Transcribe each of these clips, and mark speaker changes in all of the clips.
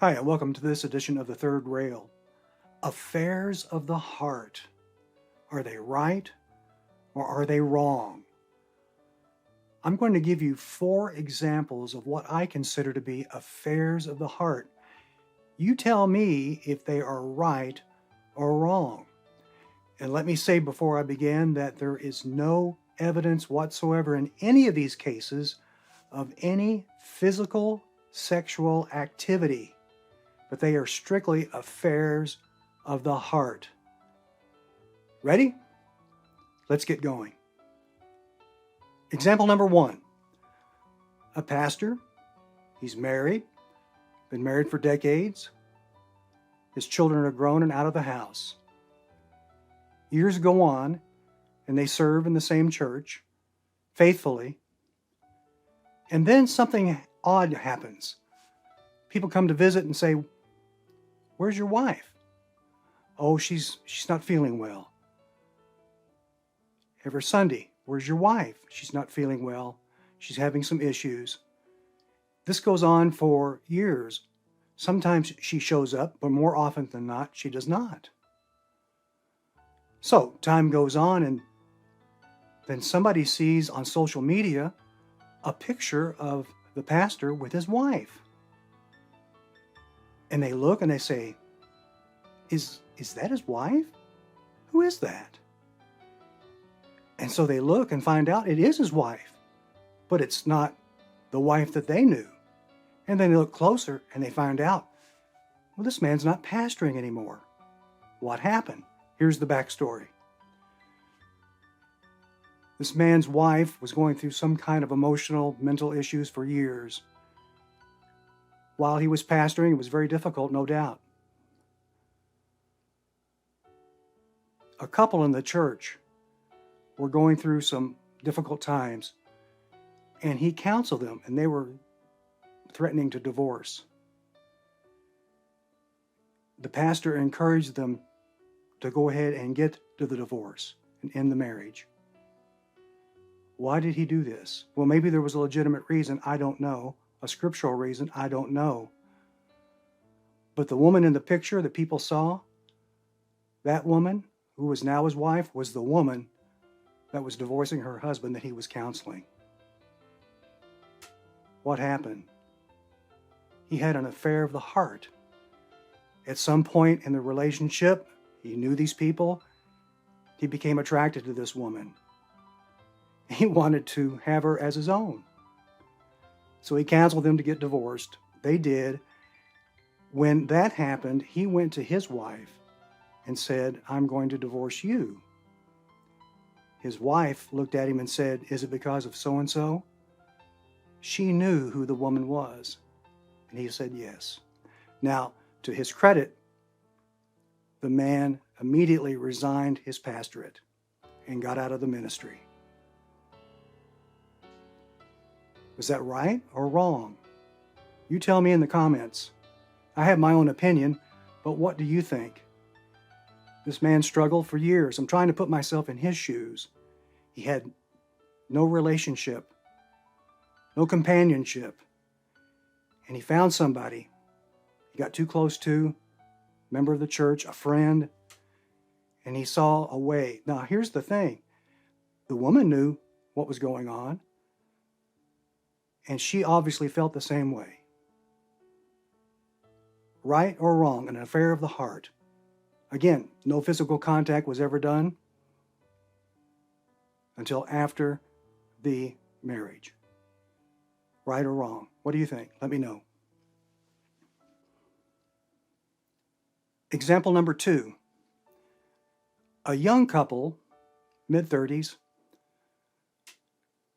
Speaker 1: Hi, and welcome to this edition of The Third Rail. Affairs of the heart. Are they right or are they wrong? I'm going to give you 4 examples of what I consider to be affairs of the heart. You tell me if they are right or wrong. And let me say before I begin that there is no evidence whatsoever in any of these cases of any physical sexual activity, but they are strictly affairs of the heart. Ready? Let's get going. Example number 1. A pastor, he's married, been married for decades. His children are grown and out of the house. Years go on, and they serve in the same church, faithfully. And then something odd happens. People come to visit and say, "Where's your wife?" "Oh, she's not feeling well." Every Sunday, "Where's your wife?" "She's not feeling well. She's having some issues." This goes on for years. Sometimes she shows up, but more often than not, she does not. So time goes on, and then somebody sees on social media a picture of the pastor with his wife. And they look and they say, is that his wife? Who is that? And so they look and find out it is his wife, but it's not the wife that they knew. And then they look closer and they find out, well, this man's not pastoring anymore. What happened? Here's the backstory. This man's wife was going through some kind of emotional, mental issues for years. While he was pastoring, it was very difficult, no doubt. A couple in the church were going through some difficult times, and he counseled them, and they were threatening to divorce. The pastor encouraged them to go ahead and get to the divorce and end the marriage. Why did he do this? Well, maybe there was a legitimate reason, I don't know. A scriptural reason, I don't know. But the woman in the picture that people saw, that woman who was now his wife, was the woman that was divorcing her husband that he was counseling. What happened? He had an affair of the heart. At some point in the relationship, he knew these people. He became attracted to this woman. He wanted to have her as his own. So he counseled them to get divorced. They did. When that happened, he went to his wife and said, "I'm going to divorce you." His wife looked at him and said, "Is it because of so-and-so?" She knew who the woman was. And he said, "Yes." Now, to his credit, the man immediately resigned his pastorate and got out of the ministry. Was that right or wrong? You tell me in the comments. I have my own opinion, but what do you think? This man struggled for years. I'm trying to put myself in his shoes. He had no relationship, no companionship, and he found somebody he got too close to, a member of the church, a friend, and he saw a way. Now, here's the thing. The woman knew what was going on, and she obviously felt the same way. Right or wrong, an affair of the heart. Again, no physical contact was ever done until after the marriage. Right or wrong? What do you think? Let me know. Example number 2. A young couple, mid-30s,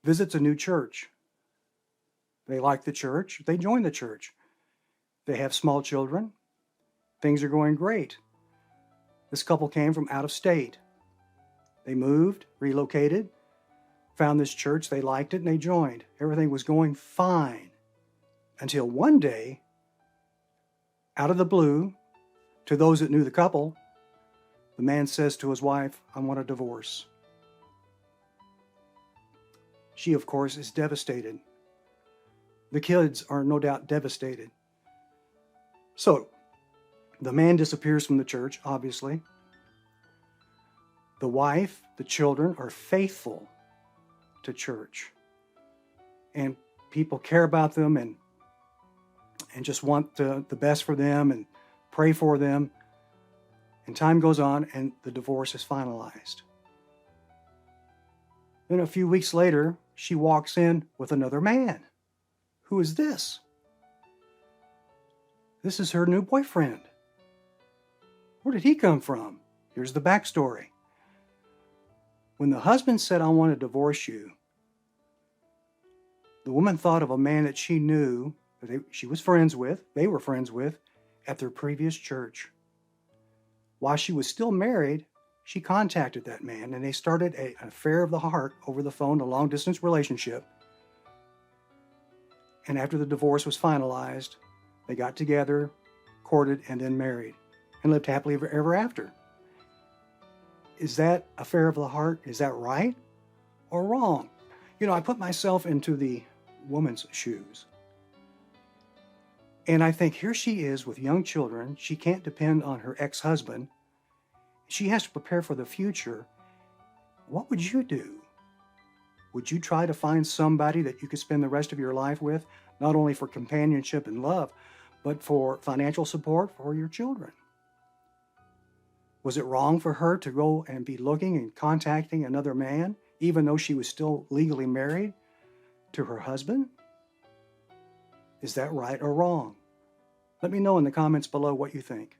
Speaker 1: visits a new church. They like the church. They join the church. They have small children. Things are going great. This couple came from out of state. They moved, relocated, found this church. They liked it, and they joined. Everything was going fine until one day, out of the blue, to those that knew the couple, the man says to his wife, "I want a divorce." She, of course, is devastated. The kids are no doubt devastated. So, the man disappears from the church, obviously. The wife, the children are faithful to church. And people care about them and just want the best for them and pray for them. And time goes on and the divorce is finalized. Then a few weeks later, she walks in with another man. Who is this? This is her new boyfriend. Where did he come from? Here's the backstory. When the husband said, I want to divorce you, the woman thought of a man that she knew, that she was friends with, they were friends with, at their previous church. While she was still married, she contacted that man and they started an affair of the heart over the phone, a long-distance relationship. And after the divorce was finalized, they got together, courted, and then married, and lived happily ever after. Is that affair of the heart? Is that right or wrong? You know, I put myself into the woman's shoes. And I think here she is with young children. She can't depend on her ex-husband. She has to prepare for the future. What would you do? Would you try to find somebody that you could spend the rest of your life with, not only for companionship and love, but for financial support for your children? Was it wrong for her to go and be looking and contacting another man, even though she was still legally married to her husband? Is that right or wrong? Let me know in the comments below what you think.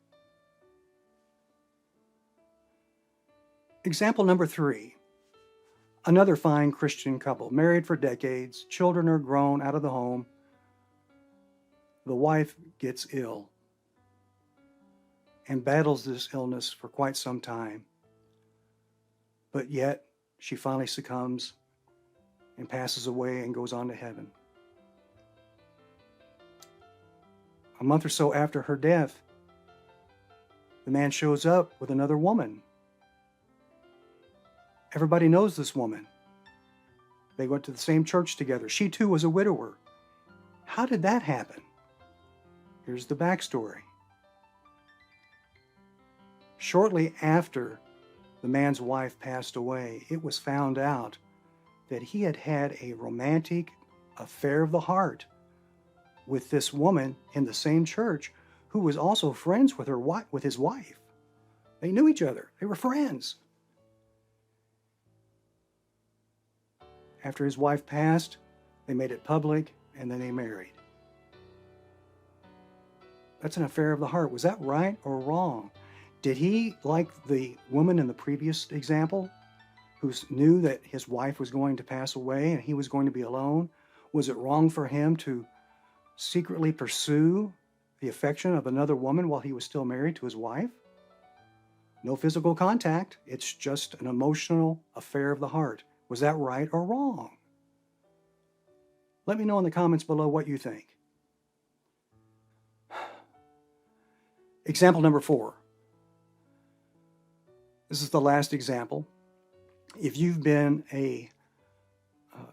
Speaker 1: Example number 3. Another fine Christian couple, married for decades, children are grown out of the home. The wife gets ill and battles this illness for quite some time. But yet, she finally succumbs and passes away and goes on to heaven. A month or so after her death, the man shows up with another woman. Everybody knows this woman. They went to the same church together. She too was a widower. How did that happen? Here's the backstory. Shortly after the man's wife passed away, it was found out that he had had a romantic affair of the heart with this woman in the same church who was also friends with his wife. They knew each other. They were friends. After his wife passed, they made it public and then they married. That's an affair of the heart. Was that right or wrong? Did he, like the woman in the previous example, who knew that his wife was going to pass away and he was going to be alone, was it wrong for him to secretly pursue the affection of another woman while he was still married to his wife? No physical contact. It's just an emotional affair of the heart. Was that right or wrong? Let me know in the comments below what you think. Example number 4. This is the last example. If you've been a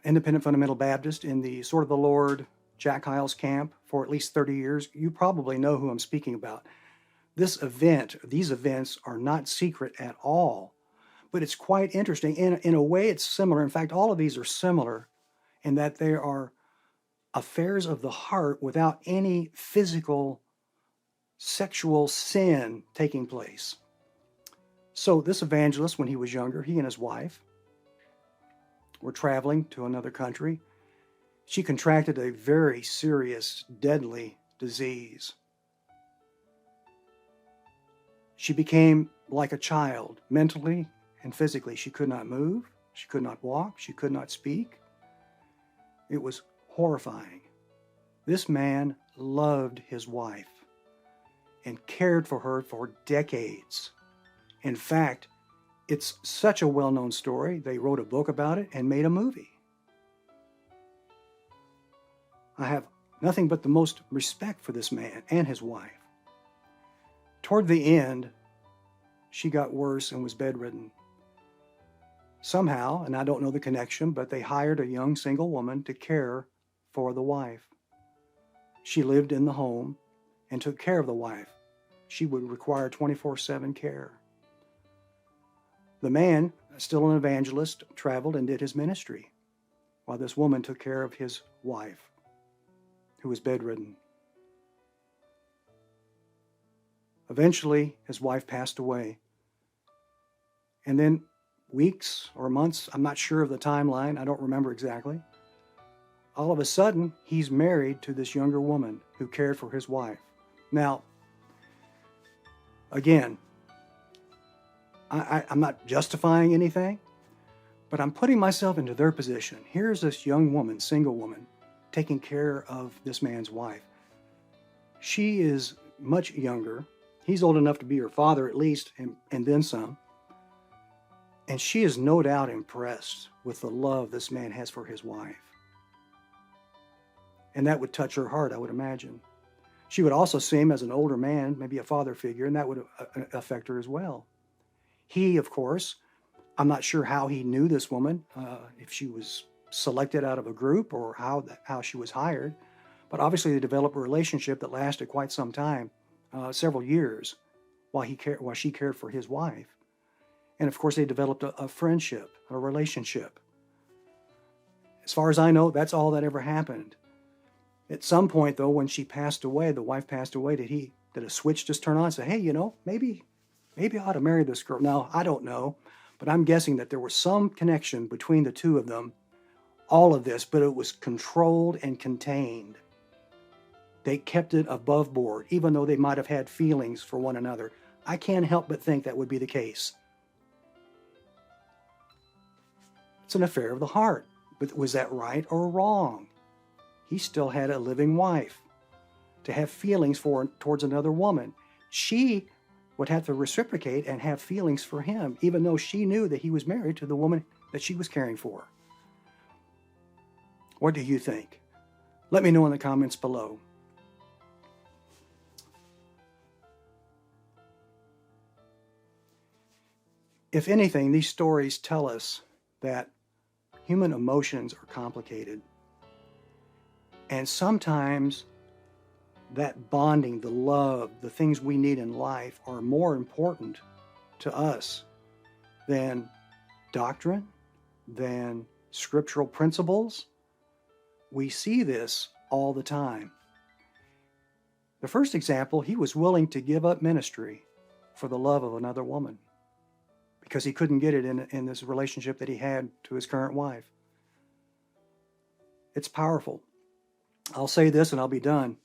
Speaker 1: independent fundamental Baptist in the Sword of the Lord, Jack Hyles camp for at least 30 years, you probably know who I'm speaking about. These events are not secret at all, but it's quite interesting. In a way, it's similar. In fact, all of these are similar in that they are affairs of the heart without any physical sexual sin taking place. So this evangelist, when he was younger, he and his wife were traveling to another country. She contracted a very serious, deadly disease. She became like a child, mentally and physically. She could not move, she could not walk, she could not speak. It was horrifying. This man loved his wife and cared for her for decades. In fact, it's such a well-known story, they wrote a book about it and made a movie. I have nothing but the most respect for this man and his wife. Toward the end, she got worse and was bedridden. Somehow, and I don't know the connection, but they hired a young single woman to care for the wife. She lived in the home, and took care of the wife. She would require 24/7 care. The man, still an evangelist, traveled and did his ministry, while this woman took care of his wife, who was bedridden. Eventually, his wife passed away. And then weeks or months, I'm not sure of the timeline, I don't remember exactly, all of a sudden, he's married to this younger woman who cared for his wife. Now, again, I'm not justifying anything, but I'm putting myself into their position. Here's this young woman, single woman, taking care of this man's wife. She is much younger. He's old enough to be her father at least, and then some. And she is no doubt impressed with the love this man has for his wife. And that would touch her heart, I would imagine. She would also see him as an older man, maybe a father figure, and that would affect her as well. He, of course, I'm not sure how he knew this woman, if she was selected out of a group or how she was hired, but obviously they developed a relationship that lasted quite some time, several years, while she cared for his wife. And of course, they developed a friendship, a relationship. As far as I know, that's all that ever happened. At some point, though, when she passed away, the wife passed away, did a switch just turn on and say, hey, maybe I ought to marry this girl? Now, I don't know, but I'm guessing that there was some connection between the two of them, all of this, but it was controlled and contained. They kept it above board, even though they might have had feelings for one another. I can't help but think that would be the case. It's an affair of the heart. But was that right or wrong? He still had a living wife to have feelings towards another woman. She would have to reciprocate and have feelings for him, even though she knew that he was married to the woman that she was caring for. What do you think? Let me know in the comments below. If anything, these stories tell us that human emotions are complicated. And sometimes that bonding, the love, the things we need in life are more important to us than doctrine, than scriptural principles. We see this all the time. The first example, he was willing to give up ministry for the love of another woman because he couldn't get it in this relationship that he had to his current wife. It's powerful. I'll say this and I'll be done.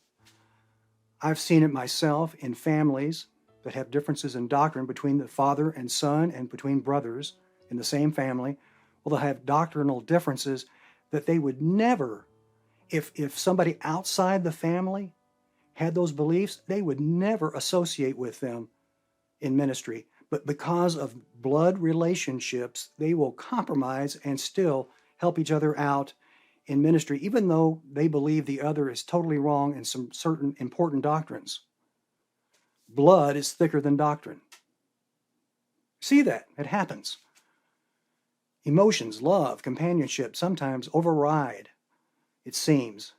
Speaker 1: I've seen it myself in families that have differences in doctrine between the father and son and between brothers in the same family. Well, they'll have doctrinal differences that they would never, if somebody outside the family had those beliefs, they would never associate with them in ministry. But because of blood relationships, they will compromise and still help each other out in ministry, even though they believe the other is totally wrong in some certain important doctrines. Blood is thicker than doctrine. See that? It happens. Emotions, love, companionship sometimes override, it seems,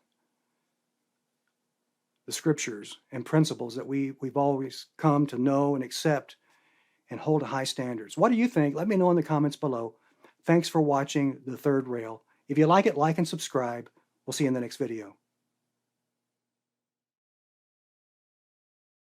Speaker 1: the scriptures and principles that we've always come to know and accept and hold to high standards. What do you think? Let me know in the comments below. Thanks for watching The Third Rail. If you like it, like and subscribe. We'll see you in the next video.